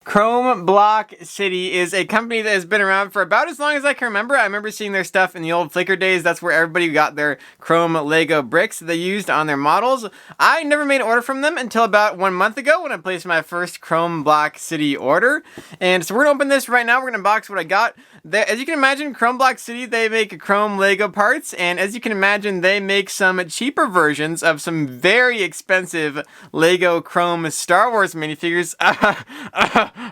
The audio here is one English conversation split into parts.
Chrome Block City is a company that has been around for about as long as I can remember. I remember seeing their stuff in the old Flickr days. That's where everybody got their Chrome Lego bricks that they used on their models. I never made an order from them until about 1 month ago when I placed my first Chrome Block City order. And so we're going to open this right now. We're going to unbox what I got. As you can imagine, Chrome Block City, they make Chrome Lego parts. And as you can imagine, they make some cheaper versions of some very expensive Lego Chrome Star Wars minifigures.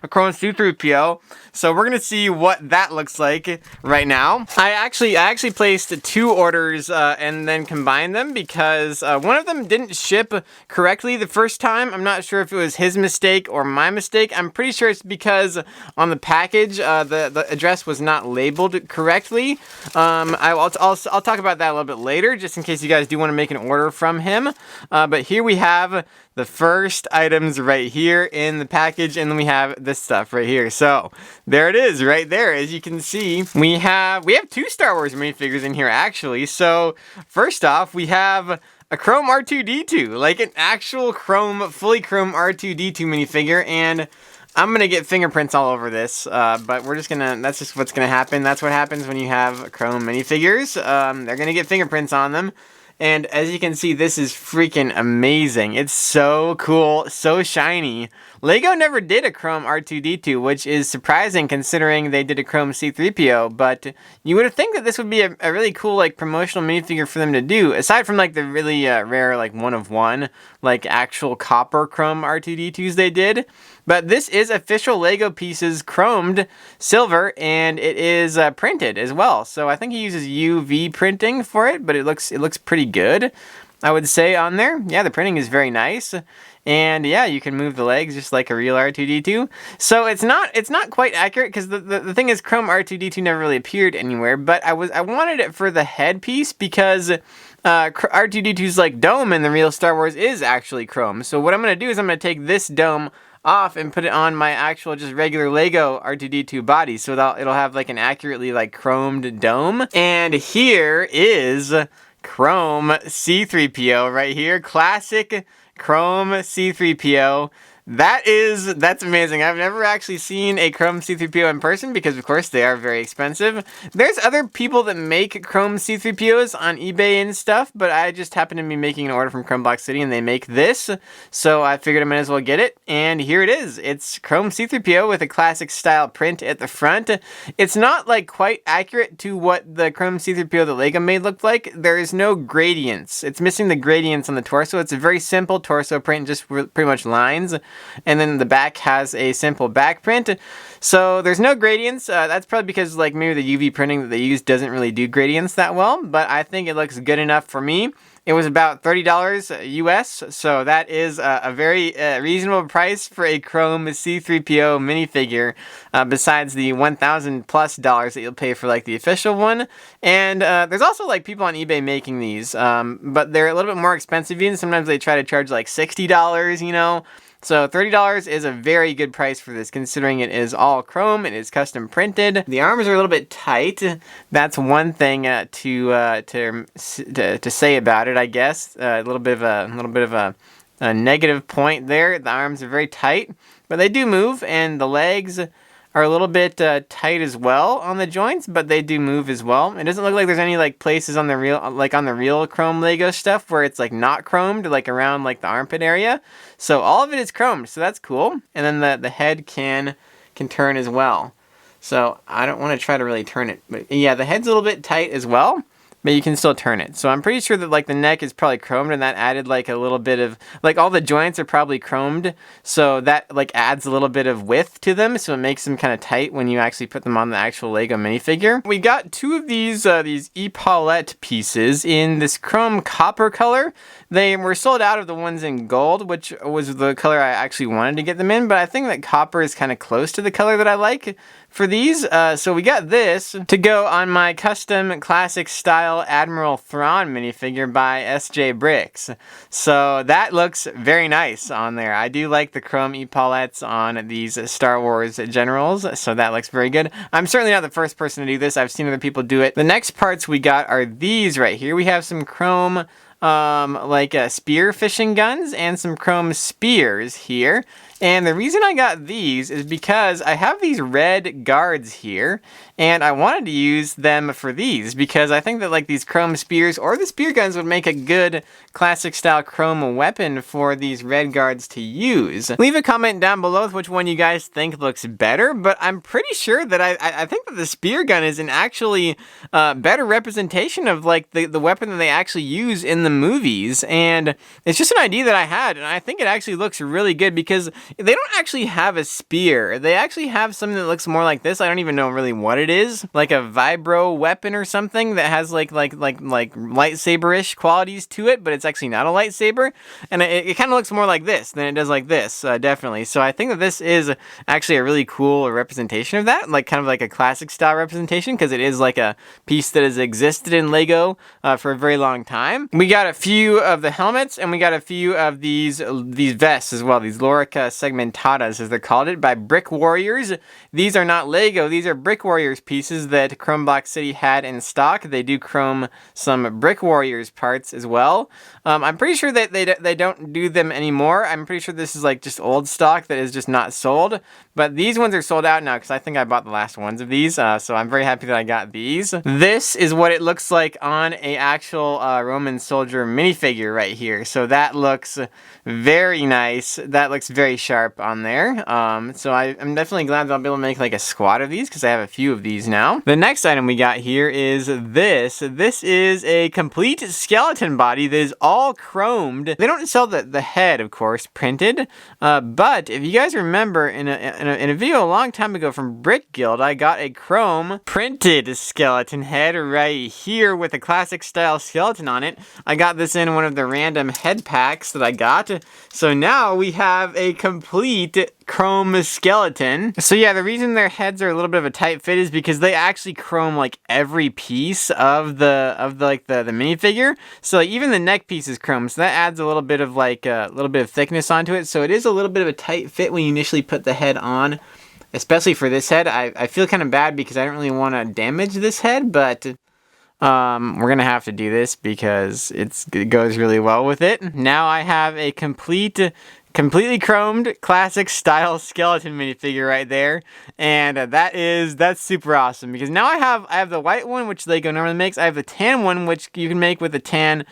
A Chrome C-3PO. So we're gonna see what that looks like right now. I actually placed 2 orders and then combined them because one of them didn't ship correctly the first time. I'm not sure if it was his mistake or my mistake. I'm pretty sure it's because on the package the address was not labeled correctly. I'll talk about that a little bit later, just in case you guys do want to make an order from him. But here we have the first items right here in the package, and then we have this stuff right here. So there it is right there. As you can see, we have 2 Star Wars minifigures in here actually. So first off, we have a Chrome R2-D2, like an actual fully Chrome R2-D2 minifigure, and I'm gonna get fingerprints all over this, but that's just what's gonna happen. That's what happens when you have Chrome minifigures. They're gonna get fingerprints on them. And as you can see, this is freaking amazing. It's so cool, so shiny. Lego never did a Chrome R2-D2, which is surprising considering they did a Chrome C-3PO, but you would have think that this would be a really cool like promotional minifigure for them to do, aside from like the really rare like one of one, like actual copper Chrome R2-D2s they did. But this is official Lego pieces, chromed silver, and it is printed as well. So I think he uses UV printing for it, but it looks pretty good, I would say, on there. Yeah, the printing is very nice. And yeah, you can move the legs just like a real R2-D2. So it's not quite accurate because the thing is Chrome R2-D2 never really appeared anywhere, but I wanted it for the headpiece because R2-D2's like dome in the real Star Wars is actually chrome. So what I'm going to do is I'm going to take this dome off and put it on my actual just regular Lego R2-D2 body, so it'll have like an accurately like chromed dome. And here is Chrome C-3PO right here, classic Chrome C-3PO. That's amazing. I've never actually seen a Chrome C-3PO in person because, of course, they are very expensive. There's other people that make Chrome C-3POs on eBay and stuff, but I just happen to be making an order from Chrome Block City and they make this, so I figured I might as well get it. And here it is. It's Chrome C-3PO with a classic style print at the front. It's not like quite accurate to what the Chrome C-3PO that Lego made looked like. There is no gradients. It's missing the gradients on the torso. It's a very simple torso print, just pretty much lines. And then the back has a simple back print. So there's no gradients. That's probably because like maybe the UV printing that they use doesn't really do gradients that well, but I think it looks good enough for me. It was about $30 US, so that is a very reasonable price for a Chrome C-3PO minifigure, besides the $1,000+ that you'll pay for like the official one. And there's also like people on eBay making these, but they're a little bit more expensive. Even sometimes they try to charge like $60, you know. So $30 is a very good price for this, considering it is all chrome. It is custom printed. The arms are a little bit tight. That's one thing to say about it, I guess. A little bit of a negative point there. The arms are very tight, but they do move, and the legs are a little bit tight as well on the joints, but they do move as well. It doesn't look like there's any like places on the real Chrome Lego stuff where it's like not chromed, like around like the armpit area. So all of it is chromed, so that's cool. And then the head can turn as well. So I don't want to try to really turn it, but yeah, the head's a little bit tight as well, but you can still turn it. So I'm pretty sure that like the neck is probably chromed, and that added like a little bit of like all the joints are probably chromed, so that like adds a little bit of width to them, so it makes them kind of tight when you actually put them on the actual Lego minifigure. We got 2 of these epaulette pieces in this chrome copper color. They were sold out of the ones in gold, which was the color I actually wanted to get them in, but I think that copper is kind of close to the color that I like for these. So we got this to go on my custom classic style Admiral Thrawn minifigure by SJ Bricks. So that looks very nice on there. I do like the chrome epaulettes on these Star Wars generals, so that looks very good. I'm certainly not the first person to do this. I've seen other people do it. The next parts we got are these right here. We have some chrome like spear fishing guns and some chrome spears here. And the reason I got these is because I have these red guards here, and I wanted to use them for these because I think that like these chrome spears or the spear guns would make a good classic style chrome weapon for these red guards to use. Leave a comment down below with which one you guys think looks better, but I'm pretty sure that I think that the spear gun is an actually better representation of like the weapon that they actually use in the movies, and it's just an idea that I had, and I think it actually looks really good because they don't actually have a spear. They actually have something that looks more like this. I don't even know really what it is. Like a vibro weapon or something that has like lightsaber-ish qualities to it, but it's actually not a lightsaber. And it kind of looks more like this than it does like this, definitely. So I think that this is actually a really cool representation of that, like kind of like a classic style representation, because it is like a piece that has existed in Lego for a very long time. We got a few of the helmets, and we got a few of these vests as well, these Lorica segmentatas, as they're called it, by Brick Warriors. These are not Lego, these are Brick Warriors pieces that Chrome Block City had in stock. They do chrome some Brick Warriors parts as well. I'm pretty sure that they don't do them anymore. I'm pretty sure this is like just old stock that is just not sold, but these ones are sold out now because I think I bought the last ones of these, so I'm very happy that I got these. This is what it looks like on a actual Roman soldier minifigure right here. So that looks very nice. That looks very sharp on there. So I'm definitely glad that I'll be able to make like a squad of these because I have a few of these now. The next item we got here is this. This is a complete skeleton body that is all chromed. They don't sell the head, of course, printed, but if you guys remember in a video a long time ago from Brick Guild, I got a chrome printed skeleton head right here with a classic style skeleton on it. I got this in one of the random head packs that I got. So now we have a complete chrome skeleton. So yeah, the reason their heads are a little bit of a tight fit is because they actually chrome like every piece of the minifigure. So like, even the neck piece is chrome, so that adds a little bit of like a little bit of thickness onto it. So it is a little bit of a tight fit when you initially put the head on, especially for this head. I feel kind of bad because I don't really want to damage this head, but we're gonna have to do this because it goes really well with it. Now I have a completely chromed classic style skeleton minifigure right there, and that's super awesome because now I have the white one, which Lego normally makes. I have the tan one, which you can make with a tan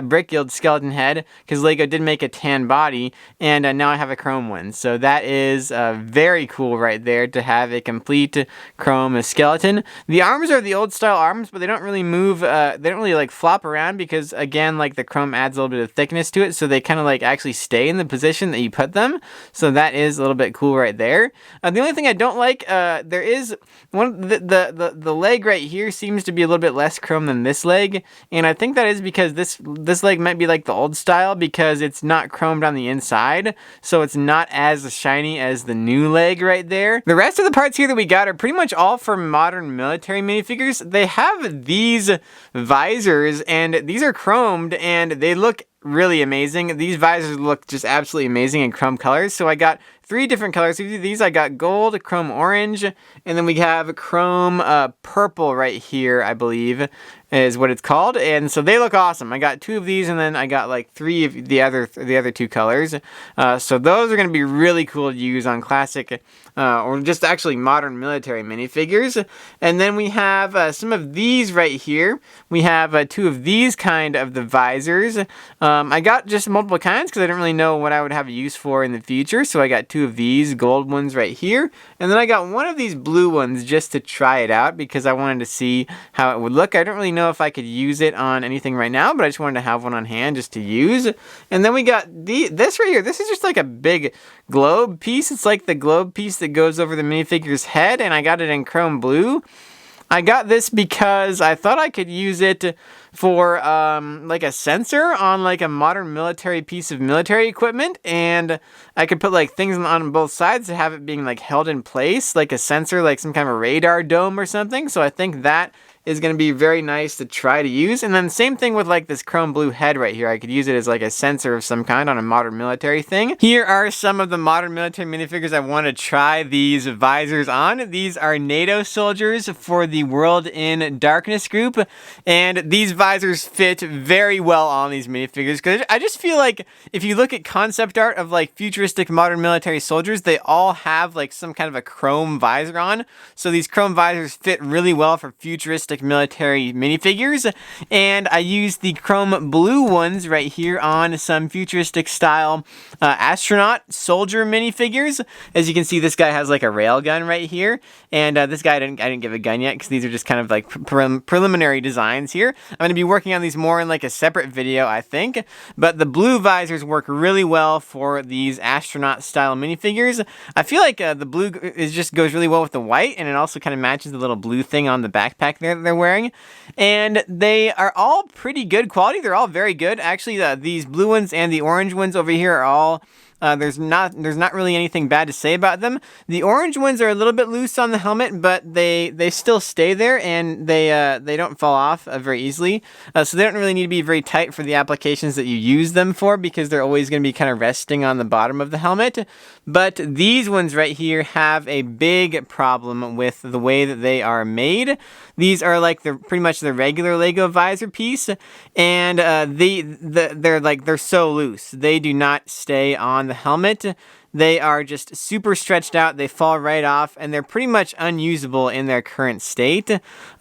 Brick Guild skeleton head because Lego did make a tan body, and now I have a chrome one. So that is very cool right there to have a complete chrome skeleton. The arms are the old style arms, but they don't really move. They don't really like flop around because again, like the chrome adds a little bit of thickness to it, so they kind of like actually stay in the position that you put them. So that is a little bit cool right there. The only thing I don't like, there is one the leg right here seems to be a little bit less chrome than this leg, and I think that is because this leg might be like the old style because it's not chromed on the inside, so it's not as shiny as the new leg right there. The rest of the parts here that we got are pretty much all for modern military minifigures. They have these visors, and these are chromed, and they look really amazing. These visors look just absolutely amazing in chrome colors. So I got 3 different colors. These I got gold, chrome orange, and then we have chrome purple right here, I believe is what it's called. And so they look awesome. I got 2 of these, and then I got like 3 of the other 2 colors. So those are going to be really cool to use on classic or just actually modern military minifigures. And then we have some of these right here. We have 2 of these kind of the visors. I got just multiple kinds because I didn't really know what I would have a use for in the future. So I got 2 of these gold ones right here. And then I got 1 of these blue ones just to try it out because I wanted to see how it would look. I don't really know if I could use it on anything right now, but I just wanted to have one on hand just to use. And then we got this right here. This is just like a big globe piece. It's like the globe piece that goes over the minifigure's head, and I got it in chrome blue. I got this because I thought I could use it for like a sensor on like a modern military piece of military equipment, and I could put like things on both sides to have it being like held in place, like a sensor, like some kind of radar dome or something. So I think that is going to be very nice to try to use. And then same thing with like this chrome blue head right here. I could use it as like a sensor of some kind on a modern military thing. Here are some of the modern military minifigures I want to try these visors on. These are NATO soldiers for the World in Darkness group, and these visors fit very well on these minifigures because I just feel like if you look at concept art of like futuristic modern military soldiers, they all have like some kind of a chrome visor on. So these chrome visors fit really well for futuristic military minifigures, and I used the chrome blue ones right here on some futuristic style astronaut soldier minifigures. As you can see, this guy has like a rail gun right here, and this guy I didn't give a gun yet because these are just kind of like preliminary designs here. I'm going to be working on these more in like a separate video, I think, but the blue visors work really well for these astronaut style minifigures. I feel like the blue just goes really well with the white, and it also kind of matches the little blue thing on the backpack there that they're wearing, and they are all pretty good quality. They're all very good. Actually, these blue ones and the orange ones over here are all there's not really anything bad to say about them. The orange ones are a little bit loose on the helmet, but they still stay there, and they don't fall off very easily. So they don't really need to be very tight for the applications that you use them for, because they're always going to be kind of resting on the bottom of the helmet. But these ones right here have a big problem with the way that they are made. These are like pretty much the regular Lego visor piece, and they're so loose. They do not stay on the helmet. They are just super stretched out. They fall right off, and they're pretty much unusable in their current state.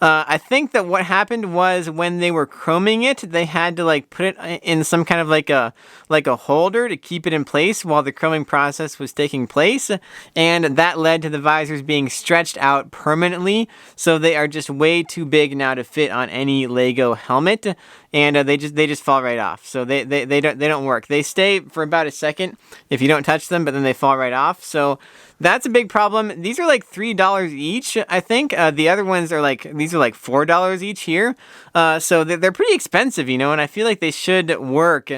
I think that what happened was when they were chroming it, they had to like put it in some kind of like a holder to keep it in place while the chroming process was taking place, and that led to the visors being stretched out permanently. So they are just way too big now to fit on any Lego helmet, and they just fall right off. So they don't work. They stay for about a second if you don't touch them, but then they fall right off. So that's a big problem. These are like $3 each, I think. The other ones are these are like $4 each here. So they're pretty expensive, you know, and I feel like they should work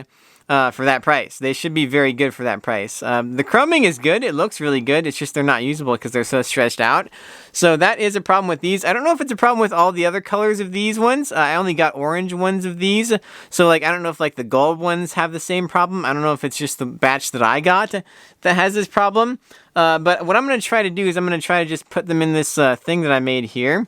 for that price. They should be very good for that price. The chroming is good. It looks really good. It's just they're not usable because they're so stretched out. So that is a problem with these. I don't know if it's a problem with all the other colors of these ones. I only got orange ones of these. So like, I don't know if like the gold ones have the same problem. I don't know if it's just the batch that I got that has this problem. But what I'm going to try to do is I'm going to try to just put them in this thing that I made here.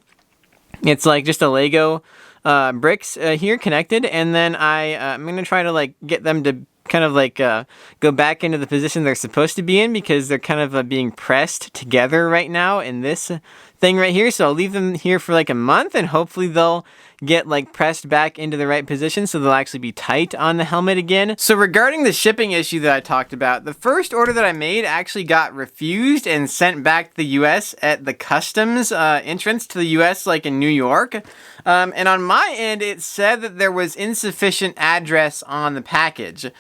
It's like just a Lego bricks here connected, and then I'm going to try to like get them to kind of like go back into the position they're supposed to be in, because they're kind of being pressed together right now in this thing right here. So I'll leave them here for like a month, and hopefully they'll get like pressed back into the right position so they'll actually be tight on the helmet again. So regarding the shipping issue that I talked about, the first order that I made actually got refused and sent back to the US at the customs entrance to the US, like in New York. And on my end, it said that there was insufficient address on the package.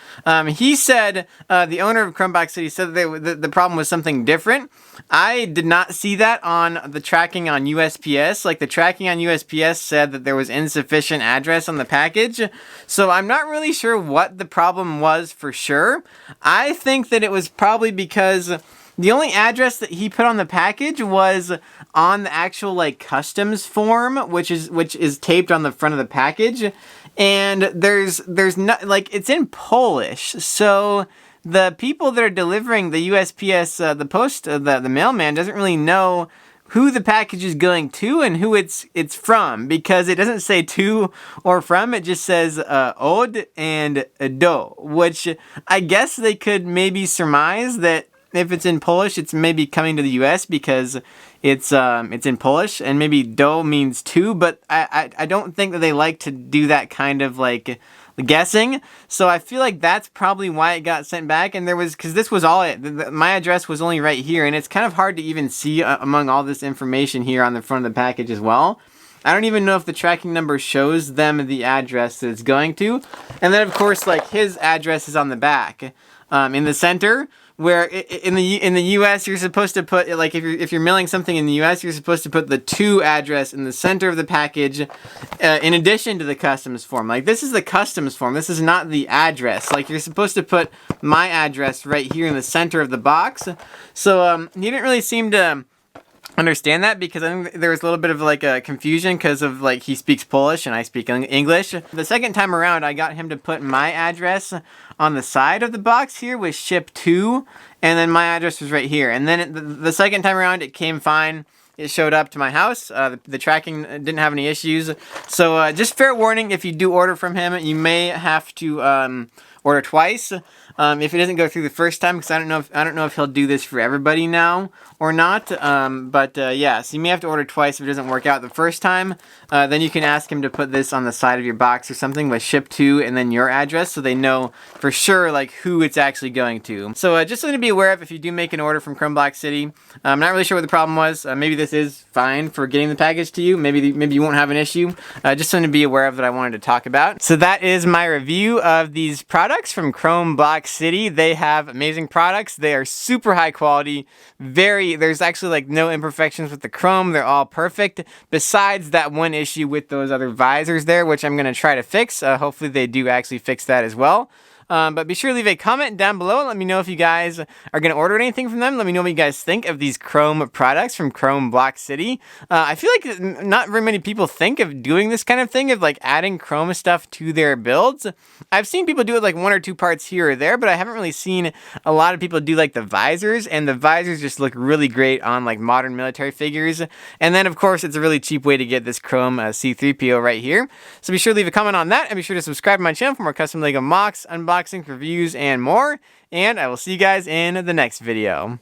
He said, the owner of Chromebox City said that the problem was something different. I did not see that on the tracking on USPS. Like, the tracking on USPS said that there was insufficient address on the package. So I'm not really sure what the problem was for sure. I think that it was probably because the only address that he put on the package was on the actual like customs form, which is taped on the front of the package, and there's not, like, it's in Polish, so the people that are delivering the USPS, the mailman doesn't really know who the package is going to and who it's from, because it doesn't say to or from. It just says od and do, which I guess they could maybe surmise that if it's in Polish, it's maybe coming to the US because it's in Polish, and maybe do means to, but I don't think that they like to do that kind of like guessing. So I feel like that's probably why it got sent back. And because this was all my address was only right here, and it's kind of hard to even see among all this information here on the front of the package as well. I don't even know if the tracking number shows them the address that it's going to. And then of course, like, his address is on the back, in the center, where in the US you're supposed to put, like, if you're mailing something in the US, you're supposed to put the to address in the center of the package, in addition to the customs form. Like, this is the customs form. This is not the address. Like, you're supposed to put my address right here in the center of the box. So he didn't really seem to understand that, because I think there was a little bit of like a confusion because of like he speaks Polish and I speak English. The second time around, I got him to put my address on the side of the box here with ship to, and then my address was right here. And then the second time around, it came fine. It showed up to my house. The tracking didn't have any issues. So just fair warning, if you do order from him, you may have to order twice. If it doesn't go through the first time, because I don't know if he'll do this for everybody now or not. Yeah, so you may have to order twice if it doesn't work out the first time. Then you can ask him to put this on the side of your box or something with ship to and then your address, so they know for sure like who it's actually going to. So just something to be aware of if you do make an order from Chrome Block City. I'm not really sure what the problem was. Maybe this is fine for getting the package to you. Maybe you won't have an issue. Just something to be aware of that I wanted to talk about. So that is my review of these products from Chrome Block City. They have amazing products. They are super high quality. There's actually like no imperfections with the chrome. They're all perfect. Besides that one issue with those other visors there, which I'm going to try to fix. Hopefully they do actually fix that as well. But be sure to leave a comment down below and let me know if you guys are going to order anything from them. Let me know what you guys think of these chrome products from Chrome Block City. I feel like not very many people think of doing this kind of thing, of like adding chrome stuff to their builds. I've seen people do it like 1 or 2 parts here or there, but I haven't really seen a lot of people do like the visors, and the visors just look really great on like modern military figures. And then of course it's a really cheap way to get this chrome C-3PO right here. So be sure to leave a comment on that, and be sure to subscribe to my channel for more custom LEGO MOCs, unboxing, reviews, and more. And I will see you guys in the next video.